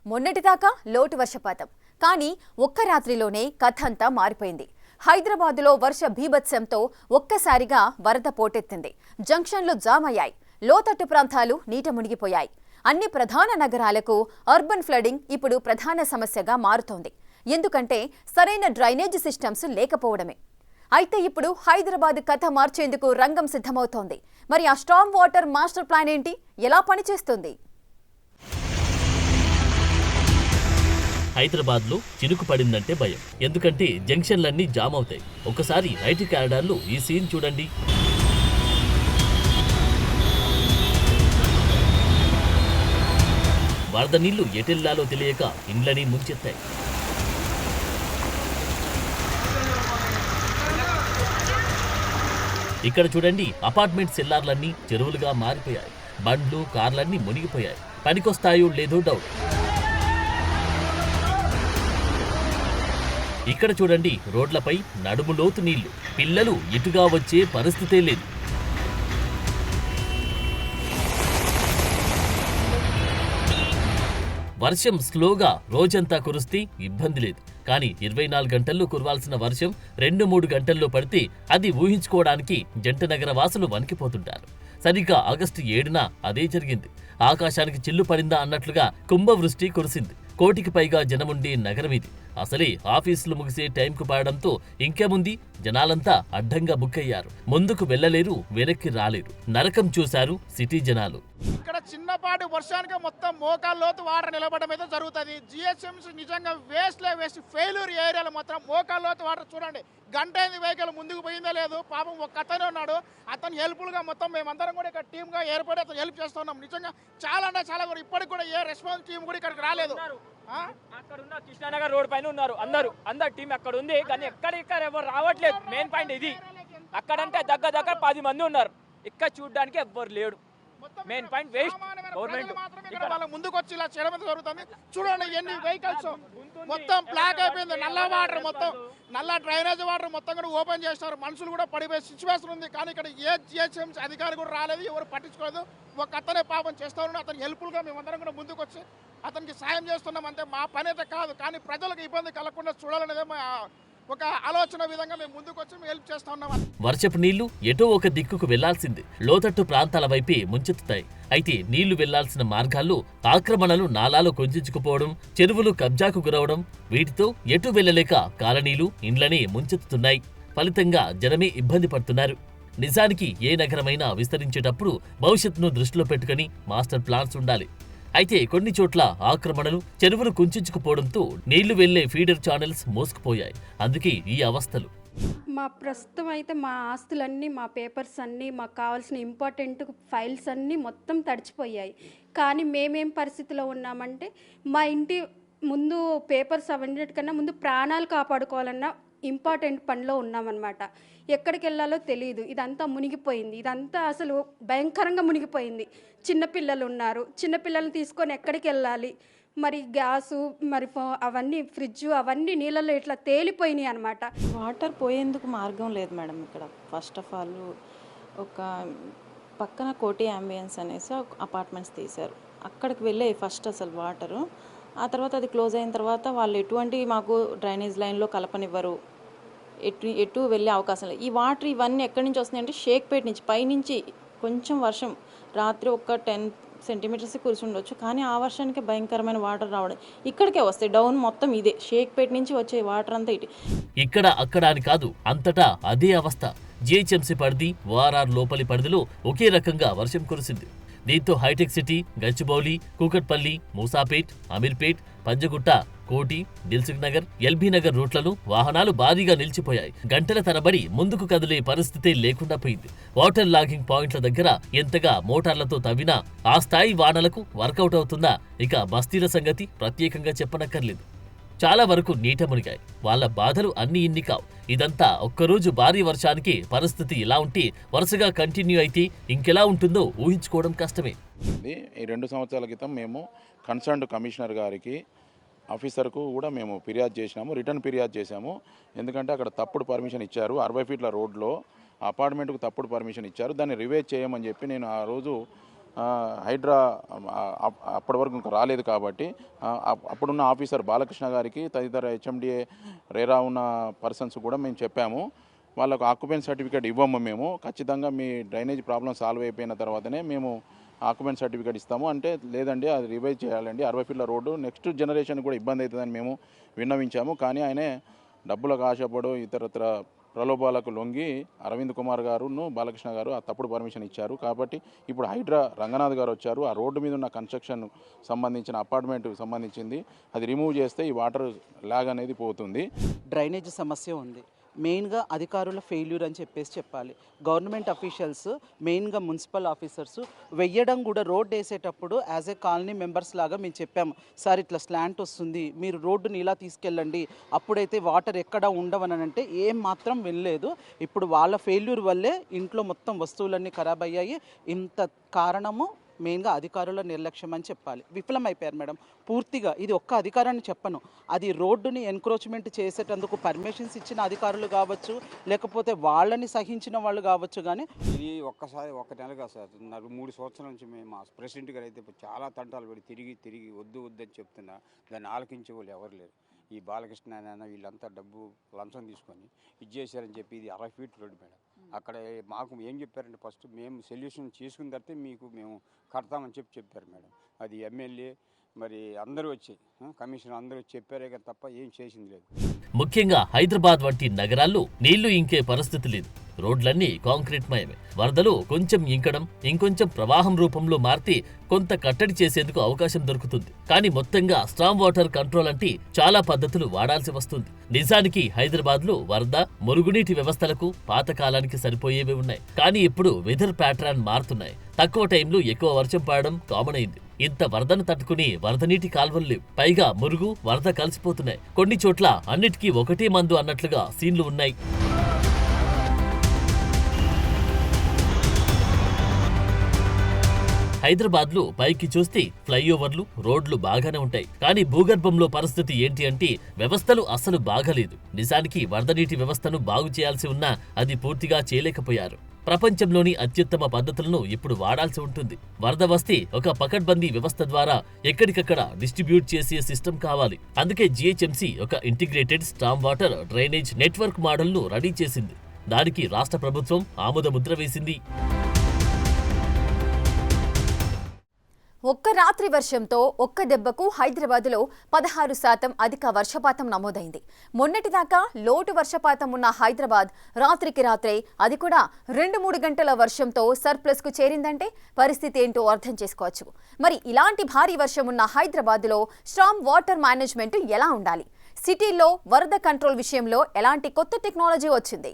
మొన్నటిదాకా లోటు వర్షపాతం, కానీ ఒక్క రాత్రిలోనే కథ అంతా మారిపోయింది. హైదరాబాదులో వర్ష బీభత్సంతో ఒక్కసారిగా వరద పోటెత్తింది. జంక్షన్లు జామ్ అయ్యాయి. లోతట్టు ప్రాంతాలు నీట మునిగిపోయాయి. అన్ని ప్రధాన నగరాలకు అర్బన్ ఫ్లడింగ్ ఇప్పుడు ప్రధాన సమస్యగా మారుతోంది. ఎందుకంటే సరైన డ్రైనేజ్ సిస్టమ్స్ లేకపోవడమే. అయితే ఇప్పుడు హైదరాబాద్ కథ మార్చేందుకు రంగం సిద్ధమవుతోంది. మరి ఆ స్టార్మ్ వాటర్ మాస్టర్ ప్లాన్ ఏంటి, ఎలా పనిచేస్తుంది? హైదరాబాద్లో చినుకు పడిందంటే భయం. ఎందుకంటే జంక్షన్లన్నీ జామ్ అవుతాయి. ఒకసారి ఐటీ కారిడార్లు ఈ సీన్ చూడండి. వరద నీళ్లు ఎటెల్లాలో తెలియక ఇండ్లని ముంచెత్తాయి. ఇక్కడ చూడండి, అపార్ట్మెంట్ సెల్లార్లన్నీ చెరువులుగా మారిపోయాయి. బండ్లు, కార్లన్నీ మునిగిపోయాయి. పనికొస్తాయో లేదో డౌట్. ఇక్కడ చూడండి, రోడ్లపై నడుములోతు నీళ్లు. పిల్లలు ఇటుగా వచ్చే పరిస్థితే లేదు. వర్షం స్లోగా రోజంతా కురిస్తే ఇబ్బంది లేదు. కానీ 24 గంటల్లో కురవాల్సిన వర్షం 2-3 గంటల్లో పడితే అది ఊహించుకోవడానికి జంటనగర వాసులు వణికిపోతుంటారు. సరిగ్గా ఆగస్టు 7న అదే జరిగింది. ఆకాశానికి చిల్లు పడిందా అన్నట్లుగా కుంభవృష్టి కురిసింది. కోటికి పైగా జనముండే నగరం ఇది. అసలే ఆఫీసులు ముగిసే టైంకు పడడంతో ఇంకేముంది, జనాలంతా అడ్డంగా బుక్కయ్యారు. ముందుకు వెళ్లలేరు, వెనక్కి రాలేరు. నరకం చూశారు సిటీ జనాలు. ఇక్కడ చిన్నపాటి వర్షానికి మొత్తం మోకాల్లోతు వాటర్ నిలబడడం అయితే జరుగుతుంది. జిహెచ్ఎంసీ నిజంగా వేస్ట్ ఫెయిల్యూర్ ఏరియాలో మొత్తం మోకాల్లోతు వాటర్ చూడండి. గంట అయింది వెహికల్ ముందుకు పోయిందో లేదు. పాపం ఒక అతనే ఉన్నాడు, అతను హెల్ప్ఫుల్గా మొత్తం మేమందరం కూడా ఇక్కడ టీమ్గా ఏర్పడి అతను హెల్ప్ చేస్తున్నాం. నిజంగా చాలా అంటే చాలా కూడా ఇప్పటికి కూడా ఏ రెస్పాన్స్ టీం కూడా ఇక్కడికి రాలేదు. అక్కడ ఉన్న కృష్ణానగర్ రోడ్ పైన ఉన్నారు అందరు టీం అక్కడ ఉంది, కానీ ఎక్కడ ఎవరు రావట్లేదు. మెయిన్ పాయింట్ ఇది. అక్కడంటే దగ్గర 10 మంది ఉన్నారు, ఇక్కడ చూడడానికి ఎవ్వరు లేడు. Main point waste. గవర్నమెంట్ వాళ్ళ ముందుకు వచ్చి ఇలా చేయడం జరుగుతుంది. చూడండి ఎన్ని వెహికల్స్ మొత్తం బ్లాక్ అయిపోయింది. నల్ల వాటర్ మొత్తం నల్ల డ్రైనేజ్ వాటర్ మొత్తం కూడా ఓపెన్ చేస్తారు. మనుషులు కూడా పడిపోయే సిచ్యువేషన్ ఉంది. కానీ ఇక్కడ ఏ జిహెచ్ఎంసీ అధికారి కూడా రాలేదు, ఎవరు పట్టించుకోలేదు. ఒక అతనే పాపం చేస్తా ఉన్నాడు. అతను హెల్ప్ఫుల్గా మేమందరం కూడా ముందుకు వచ్చి అతనికి సాయం చేస్తున్నాం. అంతే, మా పని అయితే కాదు, కానీ ప్రజలకు ఇబ్బంది కలగకుండా చూడాలనేదే ఒక ఆలోచన విధంగా మేము ముందుకు వచ్చి హెల్ప్ చేస్తా ఉన్నాం. వర్షపు నీళ్లు ఎటో ఒక దిక్కుకు వెళ్లాల్సిందే. లోతట్టు ప్రాంతాల వైపే ముంచెత్తుతాయి. అయితే నీళ్లు వెళ్లాల్సిన మార్గాల్లో ఆక్రమణలు, నాలాలు కొంచుకుపోవడం, చెరువులు కబ్జాకు గురవడం, వీటితో ఎటు వెళ్లలేక కాలనీలు, ఇండ్లనే ముంచెత్తుతున్నాయి. ఫలితంగా జనమే ఇబ్బంది పడుతున్నారు. నిజానికి ఏ నగరమైనా విస్తరించేటప్పుడు భవిష్యత్తును దృష్టిలో పెట్టుకుని మాస్టర్ ప్లాన్స్ ఉండాలి. అయితే కొన్ని చోట్ల ఆక్రమణలు, చెరువులు కుంచుకుపోవడంతో నీళ్లు వెళ్లే ఫీడర్ ఛానల్స్ మోసుకుపోయాయి. అందుకే ఈ అవస్థలు. మా ప్రస్తుతం అయితే మా ఆస్తులన్నీ, మా పేపర్స్ అన్నీ, మాకు కావాల్సిన ఇంపార్టెంట్ ఫైల్స్ అన్నీ మొత్తం తడిచిపోయాయి. కానీ మేమేం పరిస్థితిలో ఉన్నామంటే, మా ఇంటి ముందు పేపర్స్ అవన్నిటికన్నా ముందు ప్రాణాలు కాపాడుకోవాలన్న ఇంపార్టెంట్ పనిలో ఉన్నామన్నమాట. ఎక్కడికి వెళ్ళాలో తెలియదు. ఇదంతా మునిగిపోయింది. ఇదంతా అసలు భయంకరంగా మునిగిపోయింది. చిన్నపిల్లలు ఉన్నారు, చిన్నపిల్లల్ని తీసుకొని ఎక్కడికి వెళ్ళాలి? మరి గ్యాసు, మరి అవన్నీ ఫ్రిడ్జ్ అవన్నీ నీళ్ళలో ఇట్లా తేలిపోయినాయి అనమాట. వాటర్ పోయేందుకు మార్గం లేదు మేడం. ఇక్కడ ఫస్ట్ ఆఫ్ ఆల్ ఒక పక్కన కోటి అంబియన్స్ అనేసి అపార్ట్మెంట్స్ తీశారు. అక్కడికి వెళ్ళే ఫస్ట్ అసలు వాటరు. ఆ తర్వాత అది క్లోజ్ అయిన తర్వాత వాళ్ళు ఎటువంటి మాకు డ్రైనేజ్ లైన్లో కలపనివ్వరు, ఎటు వెళ్ళే అవకాశం లేదు. ఈ వాటర్ ఇవన్నీ ఎక్కడి నుంచి వస్తున్నాయంటే షేక్పేట నుంచి, పైనుంచి కొంచెం వర్షం రాత్రి ఒక 10 సెంటీమీటర్స్ కురిసి ఉండొచ్చు, కానీ ఆ వర్షానికి భయంకరమైన వాటర్ రావడం ఇక్కడికే వస్తాయి. డౌన్ మొత్తం ఇదే షేక్పేట నుంచి వచ్చే వాటర్ అంతా ఇటు. ఇక్కడ అక్కడ అని కాదు, అంతటా అదే అవస్థ. జిహెచ్ఎంసీ పరిధి, ఓఆర్ఆర్ లోపలి పరిధిలో ఒకే రకంగా వర్షం కురిసింది. దీంతో హైటెక్ సిటీ, గచ్చిబౌలి, కూకట్పల్లి, మూసాపేట్, అమీర్పేట్, పంజగుట్ట, కోటి, దిల్సుఖ్ నగర్, ఎల్బీ నగర్ రూట్లను వాహనాలు భారీగా నిలిచిపోయాయి. గంటల తరబడి ముందుకు కదిలే పరిస్థితే లేకుండా పోయింది. వాటర్ లాగింగ్ పాయింట్ల దగ్గర ఎంతగా మోటార్లతో తవ్వినా ఆ స్థాయి వానలకు వర్కౌట్ అవుతుందా? ఇక బస్తీల సంగతి ప్రత్యేకంగా చెప్పనక్కర్లేదు. చాలా వరకు నీట మునిగాయి. వాళ్ళ బాధలు అన్ని ఇన్ని కావు. ఇదంతా ఒక్కరోజు భారీ వర్షానికి పరిస్థితి ఇలా ఉంటే వరుసగా కంటిన్యూ అయితే ఇంకెలా ఉంటుందో ఊహించుకోవడం కష్టమే. ఈ 2 సంవత్సరాల క్రితం మేము కన్సర్న్డ్ కమిషనర్ గారికి, ఆఫీసర్కు కూడా మేము ఫిర్యాదు చేసినాము, రిటర్న్ ఫిర్యాదు చేశాము. ఎందుకంటే అక్కడ తప్పుడు పర్మిషన్ ఇచ్చారు. 60 ఫీట్ల రోడ్లో అపార్ట్మెంట్కు తప్పుడు పర్మిషన్ ఇచ్చారు. దాన్ని రివైజ్ చేయమని చెప్పి నేను ఆ రోజు హైడ్రా అప్పటి వరకు ఇంకా రాలేదు కాబట్టి అప్పుడున్న ఆఫీసర్ బాలకృష్ణ గారికి తదితర హెచ్ఎండిఏ రేరా ఉన్న పర్సన్స్ కూడా మేము చెప్పాము, వాళ్ళకు ఆక్యుపెన్సీ సర్టిఫికేట్ ఇవ్వము, మేము ఖచ్చితంగా మీ డ్రైనేజ్ ప్రాబ్లం సాల్వ్ అయిపోయిన తర్వాతనే మేము ఆక్యుపెన్సీ సర్టిఫికేట్ ఇస్తాము అంటే, లేదండి అది రివైజ్ చేయాలండి, 60 ఫీట్ల రోడ్డు నెక్స్ట్ జనరేషన్ కూడా ఇబ్బంది అవుతుందని మేము విన్నవించాము. కానీ ఆయనే డబ్బులకు ఆశపడు ఇతరత్ర ప్రలోభాలకు లొంగి అరవింద్ కుమార్ గారును బాలకృష్ణ గారు ఆ తప్పుడు పర్మిషన్ ఇచ్చారు. కాబట్టి ఇప్పుడు హైడ్రా రంగనాథ్ గారు వచ్చారు, ఆ రోడ్డు మీద ఉన్న కన్స్ట్రక్షన్ సంబంధించిన అపార్ట్మెంట్ సంబంధించింది అది రిమూవ్ చేస్తే ఈ వాటర్ లాగ్ అనేది పోతుంది. డ్రైనేజ్ సమస్య ఉంది, మెయిన్గా అధికారుల ఫెయిల్యూర్ అని చెప్పాలి. గవర్నమెంట్ అఫీషియల్స్ మెయిన్గా మున్సిపల్ ఆఫీసర్స్ వెయ్యడం కూడా రోడ్ వేసేటప్పుడు యాజ్ ఏ కాలనీ మెంబర్స్ లాగా మేము చెప్పాము, సార్ ఇట్లా స్లాంట్ వస్తుంది మీరు రోడ్డుని ఇలా తీసుకెళ్ళండి, అప్పుడైతే వాటర్ ఎక్కడ ఉండవని అంటే ఏం మాత్రం వెళ్ళలేదు. ఇప్పుడు వాళ్ళ ఫెయిల్యూర్ వల్లే ఇంట్లో మొత్తం వస్తువులన్నీ ఖరాబ్ అయ్యాయి. ఇంత కారణము మెయిన్గా అధికారుల నిర్లక్ష్యం అని చెప్పాలి. విఫలమైపోయారు మేడం పూర్తిగా. ఇది ఒక్క అధికారాన్ని చెప్పను, అది రోడ్డుని ఎన్క్రోచ్మెంట్ చేసేటందుకు పర్మిషన్స్ ఇచ్చిన అధికారులు కావచ్చు, లేకపోతే వాళ్ళని సహించిన వాళ్ళు కావచ్చు. కానీ ఇది ఒక్క నెలగా సార్ 3 సంవత్సరాల నుంచి మేము ప్రెసిడెంట్ గారు అయితే చాలా తంటాలు పడి తిరిగి వద్దు అని చెప్తున్నా, దాన్ని ఆలకించే వాళ్ళు ఎవరు లేరు. ఈ బాలకృష్ణ ఆయన వీళ్ళంతా డబ్బు లంచం తీసుకొని ఇది చేశారని చెప్పి ఇది 60 ఫీట్ రోడ్డు మేడం. అక్కడ మాకు ఏం చెప్పారంటే ఫస్ట్ మేము సొల్యూషన్ చేసుకున్న తర్వాత మేము కడతామని చెప్పారు మేడం. అది ఎమ్మెల్యే మరి అందరూ వచ్చి కమిషనర్ అందరూ వచ్చి చెప్పారే కానీ తప్ప ఏం చేసింది లేదు. ముఖ్యంగా హైదరాబాద్ వంటి నగరాల్లో నీళ్లు ఇంకే పరిస్థితి లేదు. రోడ్లన్నీ కాంక్రీట్ మయమే. వరదలు కొంచెం ఇంకడం ఇంకొంచెం ప్రవాహం రూపంలో మారితే కొంత కట్టడి చేసేందుకు అవకాశం దొరుకుతుంది. కానీ మొత్తంగా స్ట్రాంగ్ వాటర్ కంట్రోల్ అంటే చాలా పద్ధతులు వాడాల్సి వస్తుంది. నిజానికి హైదరాబాద్ లో వరద మురుగునీటి వ్యవస్థలకు పాతకాలానికి సరిపోయేవి ఉన్నాయి. కానీ ఇప్పుడు వెదర్ ప్యాటర్న్ మారుతున్నాయి. తక్కువ టైంలో ఎక్కువ వర్షం పడడం కామన్ అయింది. ఇంత వరదను తట్టుకుని వరద నీటి కాల్వలు లేవు. పైగా మురుగు వరద కలిసిపోతున్నాయి. కొన్ని చోట్ల అన్నిటికీ ఒకటే మందు అన్నట్లుగా సీన్లు ఉన్నాయి. హైదరాబాద్ లో పైకి చూస్తే ఫ్లైఓవర్లు రోడ్లు బాగానే ఉంటాయి. కానీ భూగర్భంలో పరిస్థితి ఏంటి అంటే వ్యవస్థలు అస్సలు బాగలేదు. నిజానికి వరద నీటి వ్యవస్థను బాగు చేయాల్సి ఉన్నా అది పూర్తిగా చేయలేకపోయారు. ప్రపంచంలోని అత్యుత్తమ పద్ధతులను ఇప్పుడు వాడాల్సి ఉంటుంది. వరద వస్తే ఒక పకడ్బందీ వ్యవస్థ ద్వారా ఎక్కడికక్కడ డిస్ట్రిబ్యూట్ చేసే సిస్టమ్ కావాలి. అందుకే జీహెచ్ఎంసీ ఒక integrated storm water drainage network మోడల్ను రెడీ చేసింది. దానికి రాష్ట్ర ప్రభుత్వం ఆమోద ముద్ర వేసింది. ఒక్క రాత్రి వర్షంతో ఒక్క దెబ్బకు హైదరాబాద్లో 16% అధిక వర్షపాతం నమోదైంది. మొన్నటిదాకా లోటు వర్షపాతం ఉన్న హైదరాబాద్ రాత్రికి రాత్రే అది కూడా 2-3 గంటల వర్షంతో సర్ప్లస్కు చేరిందంటే పరిస్థితి ఏంటో అర్థం చేసుకోవచ్చు. మరి ఇలాంటి భారీ వర్షం ఉన్న హైదరాబాద్లో స్ట్రాంగ్ వాటర్ మేనేజ్మెంట్ ఎలా ఉండాలి? సిటీల్లో వరద కంట్రోల్ విషయంలో ఎలాంటి కొత్త టెక్నాలజీ వచ్చింది?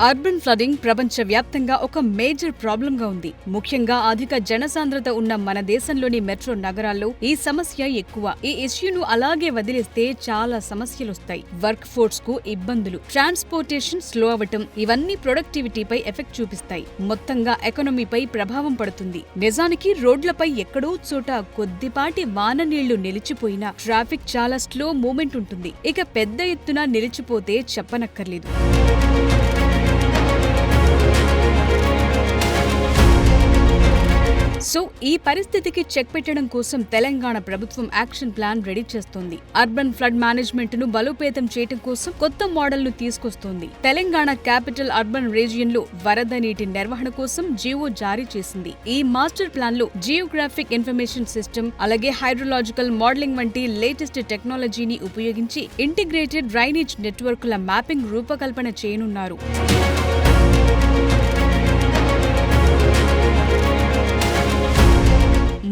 అర్బన్ ఫ్లడింగ్ ప్రపంచవ్యాప్తంగా ఒక మేజర్ ప్రాబ్లంగా ఉంది. ముఖ్యంగా అధిక జనసాంద్రత ఉన్న మన దేశంలోని మెట్రో నగరాల్లో ఈ సమస్య ఎక్కువ. ఈ ఇష్యూను అలాగే వదిలేస్తే చాలా సమస్యలొస్తాయి. వర్క్ ఫోర్స్ కు ఇబ్బందులు, ట్రాన్స్పోర్టేషన్ స్లో అవటం, ఇవన్నీ ప్రొడక్టివిటీపై ఎఫెక్ట్ చూపిస్తాయి. మొత్తంగా ఎకానమీపై ప్రభావం పడుతుంది. నిజానికి రోడ్లపై ఎక్కడో చోట కొద్దిపాటి వాన నీళ్లు నిలిచిపోయినా ట్రాఫిక్ చాలా స్లో మూమెంట్ ఉంటుంది. ఇక పెద్ద ఎత్తున నిలిచిపోతే చెప్పనక్కర్లేదు. సో ఈ పరిస్థితికి చెక్ పెట్టడం కోసం తెలంగాణ ప్రభుత్వం యాక్షన్ ప్లాన్ రెడీ చేస్తోంది. అర్బన్ ఫ్లడ్ మేనేజ్మెంట్ ను బలోపేతం చేయడం కోసం కొత్త మోడల్ ను తీసుకొస్తోంది. తెలంగాణ క్యాపిటల్ అర్బన్ రీజియన్ లో వరద నీటి నిర్వహణ కోసం జీవో జారీ చేసింది. ఈ మాస్టర్ ప్లాన్ లో జియోగ్రాఫిక్ ఇన్ఫర్మేషన్ సిస్టమ్ అలాగే హైడ్రోలాజికల్ మోడలింగ్ వంటి లేటెస్ట్ టెక్నాలజీని ఉపయోగించి ఇంటిగ్రేటెడ్ డ్రైనేజ్ నెట్వర్క్ల మ్యాపింగ్ రూపకల్పన చేయనున్నారు.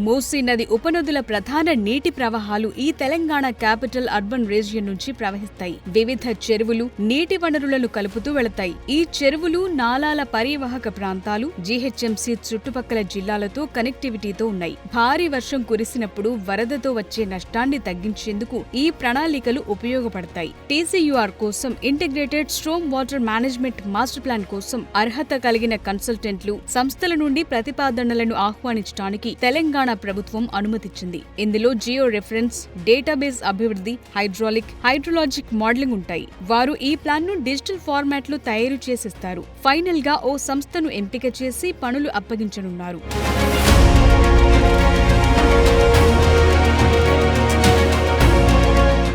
మూసీ నది ఉపనదుల ప్రధాన నీటి ప్రవాహాలు ఈ తెలంగాణ క్యాపిటల్ అర్బన్ రీజియన్ నుంచి ప్రవహిస్తాయి. వివిధ చెరువులు నీటి వనరులను కలుపుతూ వెళతాయి. ఈ చెరువులు నాలాల పరివాహక ప్రాంతాలు జీహెచ్ఎంసీ చుట్టుపక్కల జిల్లాలతో కనెక్టివిటీతో ఉన్నాయి. భారీ వర్షం కురిసినప్పుడు వరదతో వచ్చే నష్టాన్ని తగ్గించేందుకు ఈ ప్రణాళికలు ఉపయోగపడతాయి. టీసీయూఆర్ కోసం integrated strong water management master plan కోసం అర్హత కలిగిన కన్సల్టెంట్లు, సంస్థల నుండి ప్రతిపాదనలను ఆహ్వానించడానికి తెలంగాణ ప్రభుత్వం అనుమతిచ్చింది. ఇందులో జియో రెఫరెన్స్, డేటాబేస్ అభివృద్ధి, హైడ్రాలజిక్ మోడలింగ్ ఉంటాయి. వారు ఈ ప్లాన్ ను డిజిటల్ ఫార్మాట్ లో తయారు చేసిస్తారు. ఫైనల్ గా ఓ సంస్థను ఎంపిక చేసి పనులు అప్పగించనున్నారు.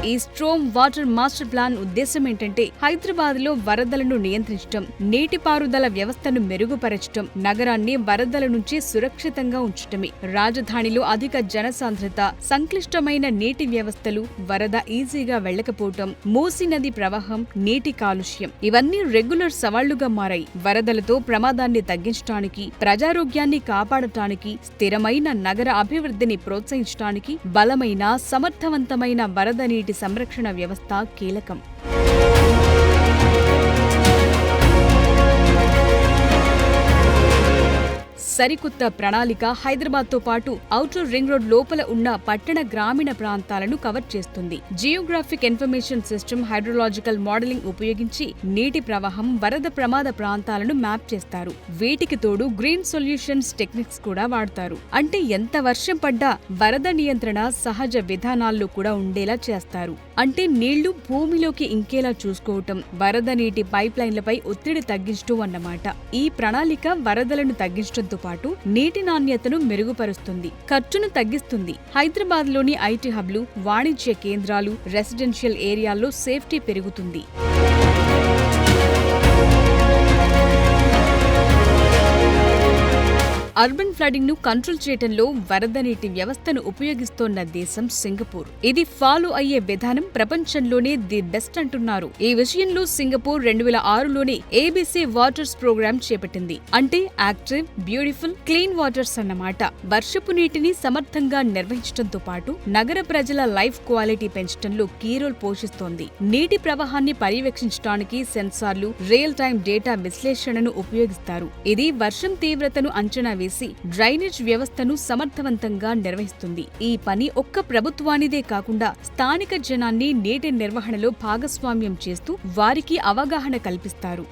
ఈ స్ట్రోమ్ వాటర్ మాస్టర్ ప్లాన్ ఉద్దేశం ఏంటంటే హైదరాబాద్ లో వరదలను నియంత్రించడం, నీటిపారుదల వ్యవస్థను మెరుగుపరచడం, నగరాన్ని వరదల నుంచి సురక్షితంగా ఉంచటమే. రాజధానిలో అధిక జనసాంద్రత, సంక్లిష్టమైన నీటి వ్యవస్థలు, వరద ఈజీగా వెళ్లకపోవటం, మూసీ నది ప్రవాహం, నీటి కాలుష్యం ఇవన్నీ రెగ్యులర్ సవాళ్లుగా మారాయి. వరదలతో ప్రమాదాన్ని తగ్గించడానికి, ప్రజారోగ్యాన్ని కాపాడటానికి, స్థిరమైన నగర అభివృద్ధిని ప్రోత్సహించడానికి బలమైన, సమర్థవంతమైన వరద నీటి సంరక్షణ వ్యవస్థ కీలకం. సరికొత్త ప్రణాళిక హైదరాబాద్తో పాటు ఔటర్ రింగ్ రోడ్ లోపల ఉన్న పట్టణ గ్రామీణ ప్రాంతాలను కవర్ చేస్తుంది. Geographic information system, hydrological modelling ఉపయోగించి నీటి ప్రవాహం, వరద ప్రమాద ప్రాంతాలను మ్యాప్ చేస్తారు. వీటికి తోడు గ్రీన్ సొల్యూషన్స్ టెక్నిక్స్ కూడా వాడతారు. అంటే ఎంత వర్షం పడ్డా వరద నియంత్రణ సహజ విధానాల్లో కూడా ఉండేలా చేస్తారు. అంటే నీళ్లు భూమిలోకి ఇంకేలా చూసుకోవటం, వరద నీటి పైప్ లైన్లపై ఒత్తిడి తగ్గించడం అన్నమాట. ఈ ప్రణాళిక వరదలను తగ్గించడంతో పాటు నీటి నాణ్యతను మెరుగుపరుస్తుంది, ఖర్చును తగ్గిస్తుంది. హైదరాబాద్ లోని ఐటీ హబ్లు, వాణిజ్య కేంద్రాలు, రెసిడెన్షియల్ ఏరియాల్లో సేఫ్టీ పెరుగుతుంది. అర్బన్ ఫ్లడింగ్ ను కంట్రోల్ చేయడంలో వరద నీటి వ్యవస్థను ఉపయోగిస్తోన్న దేశం సింగపూర్. ఇది ఫాలో అయ్యే విధానం ప్రపంచంలోనే ది బెస్ట్ అంటున్నారు. ఈ విషయంలో సింగపూర్ 2006లోనే ఏబీసీ వాటర్స్ ప్రోగ్రామ్ చేపట్టింది. అంటే యాక్టివ్, బ్యూటిఫుల్, క్లీన్ వాటర్స్ అన్నమాట. వర్షపు నీటిని సమర్థంగా నిర్వహించడంతో పాటు నగర ప్రజల లైఫ్ క్వాలిటీ పెంచడంలో కీ రోల్ పోషిస్తోంది. నీటి ప్రవాహాన్ని పర్యవేక్షించడానికి సెన్సార్లు, రియల్ టైం డేటా విశ్లేషణను ఉపయోగిస్తారు. ఇది వర్షం తీవ్రతను అంచనా వేసి డ్రైనేజ్ వ్యవస్థను సమర్థవంతంగా నిర్వహిస్తుంది. ఈ పని ఒక్క ప్రభుత్వానిదే కాకుండా స్థానిక జనాన్ని నీటి నిర్వహణలో భాగస్వామ్యం చేస్తూ వారికి అవగాహన కల్పిస్తారు.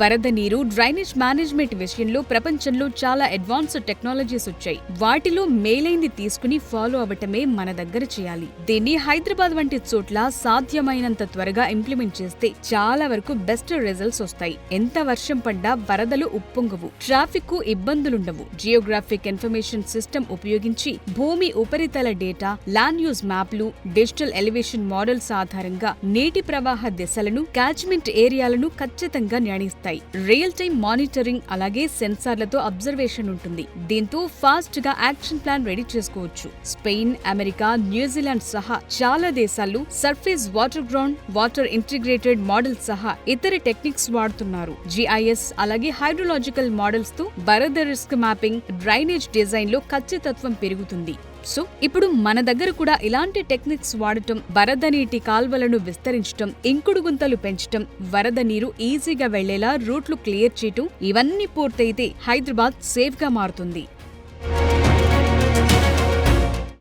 వరద నీరు, డ్రైనేజ్ మేనేజ్మెంట్ విషయంలో ప్రపంచంలో చాలా అడ్వాన్స్డ్ టెక్నాలజీస్ వచ్చాయి. వాటిలో మేలైంది తీసుకుని ఫాలో అవ్వటమే మన దగ్గర చేయాలి. దీన్ని హైదరాబాద్ వంటి చోట్ల సాధ్యమైనంత త్వరగా ఇంప్లిమెంట్ చేస్తే చాలా వరకు బెస్ట్ రిజల్ట్స్ వస్తాయి. ఎంత వర్షం పడ్డా వరదలు ఉప్పొంగవు, ట్రాఫిక్ కు ఇబ్బందులుండవు. జియోగ్రాఫిక్ ఇన్ఫర్మేషన్ సిస్టమ్ ఉపయోగించి భూమి ఉపరితల డేటా, ల్యాండ్ యూజ్ మ్యాప్లు, డిజిటల్ ఎలివేషన్ మోడల్స్ ఆధారంగా నీటి ప్రవాహ దిశలను, క్యాచ్మెంట్ ఏరియాలను ఖచ్చితంగా నిర్ణయిస్తాయి. రియల్ టైం మానిటరింగ్, అలాగే సెన్సార్లతో అబ్జర్వేషన్ ఉంటుంది. దీంతో ఫాస్ట్ గా యాక్షన్ ప్లాన్ రెడీ చేసుకోవచ్చు. స్పెయిన్, అమెరికా, న్యూజిలాండ్ సహా చాలా దేశాల్లో surface water ground water integrated model సహా ఇతర టెక్నిక్స్ వాడుతున్నారు. GIS అలాగే హైడ్రోలాజికల్ మోడల్స్ తో వరద రిస్క్ మ్యాపింగ్, డ్రైనేజ్ డిజైన్ లో ఖచ్చితత్వం పెరుగుతుంది. సో ఇప్పుడు మన దగ్గర కూడా ఇలాంటి టెక్నిక్స్ వాడటం, వరద నీటి కాల్వలను విస్తరించటం, ఇంకుడు గుంతలు పెంచటం, వరద నీరు ఈజీగా వెళ్లేలా రూట్లు క్లియర్ చేయటం, ఇవన్నీ పూర్తయితే హైదరాబాద్ సేఫ్ గా మారుతుంది.